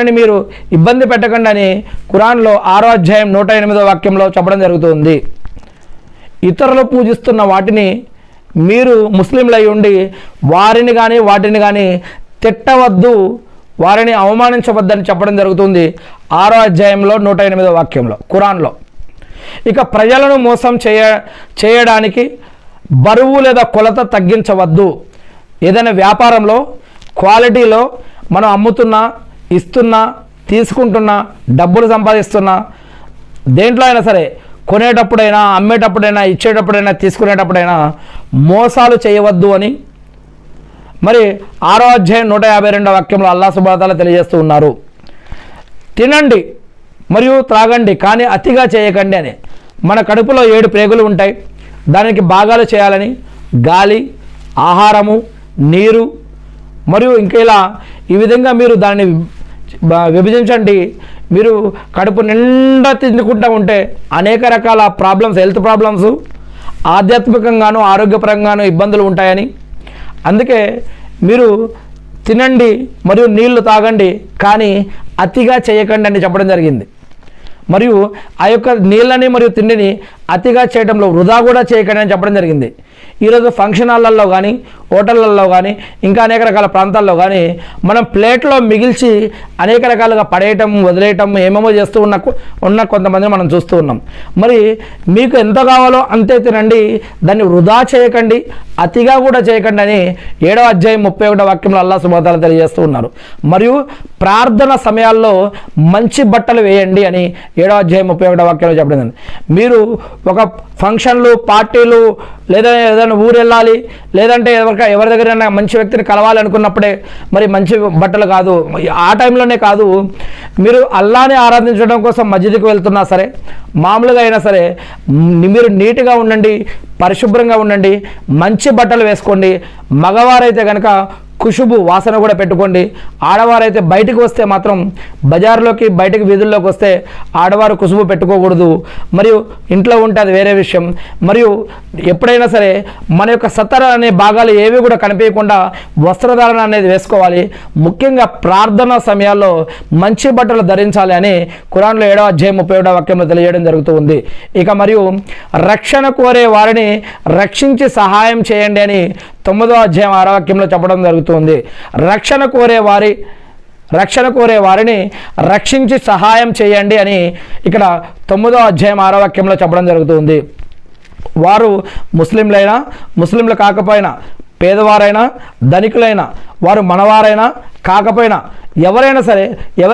అని మీరు ఇబ్బంది పెట్టకండి అని ఖురాన్లో 6వ అధ్యాయం 108వ వాక్యంలో చెప్పడం జరుగుతుంది. ఇతరులు పూజిస్తున్న వాటిని మీరు ముస్లింలై ఉండి వారిని కానీ వాటిని కానీ తిట్టవద్దు, వారిని అవమానించవద్దని చెప్పడం జరుగుతుంది 6వ అధ్యాయంలో 108వ వాక్యంలో ఖురాన్లో. ఇక ప్రజలను మోసం చేయడానికి బరువు లేదా కొలత తగ్గించవద్దు. ఏదైనా వ్యాపారంలో క్వాలిటీలో మనం అమ్ముతున్నా, ఇస్తున్నా, తీసుకుంటున్నా, డబ్బులు సంపాదిస్తున్నా, దేంట్లో అయినా సరే కొనేటప్పుడైనా, అమ్మేటప్పుడైనా, ఇచ్చేటప్పుడైనా, తీసుకునేటప్పుడైనా మోసాలు చేయవద్దు అని మరి 6వ అధ్యాయం 152వ వాక్యంలో అల్లాహ్ సుబ్హానహు వ తఆలా తెలియజేస్తూ ఉన్నారు. తినండి మరియు త్రాగండి కానీ అతిగా చేయకండి అని. మన కడుపులో 7 ప్రేగులు ఉంటాయి, దానికి భాగాలు చేయాలని గాలి, ఆహారము, నీరు మరియు ఇంకా ఇలా ఈ విధంగా మీరు దాన్ని విభజించండి. మీరు కడుపు నిండా తినుకుంటూ ఉంటే అనేక రకాల ప్రాబ్లమ్స్, హెల్త్ ప్రాబ్లమ్స్, ఆధ్యాత్మికంగాను ఆరోగ్యపరంగాను ఇబ్బందులు ఉంటాయని, అందుకే మీరు తినండి మరియు నీళ్లు తాగండి కానీ అతిగా చేయకండి అని చెప్పడం జరిగింది. మరియు ఆ యొక్క నీళ్ళని మరియు తిండిని అతిగా చేయడంలో వృధా కూడా చేయకండి అని చెప్పడం జరిగింది. ఈరోజు ఫంక్షన్ హాళ్ళల్లో కానీ, హోటళ్ళల్లో కానీ, ఇంకా అనేక రకాల ప్రాంతాల్లో కానీ మనం ప్లేట్లో మిగిల్చి అనేక రకాలుగా పడేయటం, వదిలేయటం, ఏమేమో చేస్తూ ఉన్న కొంతమందిని మనం చూస్తూ ఉన్నాం. మరి మీకు ఎంత కావాలో అంతే తినండి, దాన్ని వృధా చేయకండి, అతిగా కూడా చేయకండి అని 7వ అధ్యాయం 31వ వాక్యంలో అల్లాహ్ సుబ్హానహు వ తఆలా తెలియజేస్తూ ఉన్నారు. మరియు ప్రార్థన సమయాల్లో మంచి బట్టలు వేయండి అని 7వ అధ్యాయం 31వ వాక్యంలో చెప్పడం. మీరు ఒక ఫంక్షన్లు, పార్టీలు లేదా ఏదైనా ఊరు వెళ్ళాలి, లేదంటే ఎవరి దగ్గరైనా మంచి వ్యక్తిని కలవాలి అనుకున్నప్పుడే మరి మంచి బట్టలు కాదు, ఆ టైంలోనే కాదు, మీరు అల్లాహ్ని ఆరాధించడం కోసం మస్జిద్కి వెళ్తున్నా సరే, మామూలుగా అయినా సరే మీరు నీట్గా ఉండండి, పరిశుభ్రంగా ఉండండి, మంచి బట్టలు వేసుకోండి. మగవారైతే కనుక ఖుషుబు వాసన కూడా పెట్టుకోండి. ఆడవారైతే బయటికి వస్తే మాత్రం బజార్లోకి, బయటికి వీధుల్లోకి వస్తే ఆడవారు ఖుషుబు పెట్టుకోకూడదు. మరియు ఇంట్లో ఉంటే అది వేరే విషయం. మరియు ఎప్పుడైనా సరే మన యొక్క సత్తర అనే భాగాలు ఏవి కూడా కనిపించకుండా వస్త్రధారణ అనేది వేసుకోవాలి. ముఖ్యంగా ప్రార్థనా సమయాల్లో మంచి బట్టలు ధరించాలి అని ఖురాన్లో 7వ అధ్యాయం 31వ వాక్యంలో తెలియజేయడం జరుగుతూ ఉంది. ఇక మరియు రక్షణ కోరే వారిని రక్షించి సహాయం చేయండి అని 9వ అధ్యాయం 6వ వాక్యంలో చెప్పడం జరుగుతుంది. రక్షణ కోరే వారిని రక్షించి సహాయం చేయండి అని ఇక్కడ 9వ అధ్యాయం 6వ వాక్యంలో చెప్పడం జరుగుతుంది. వారు ముస్లింలైనా, ముస్లింలు కాకపోయినా, పేదవారైనా, ధనికులైనా, వారు మనవారైనా కాకపోయినా, ఎవరైనా సరే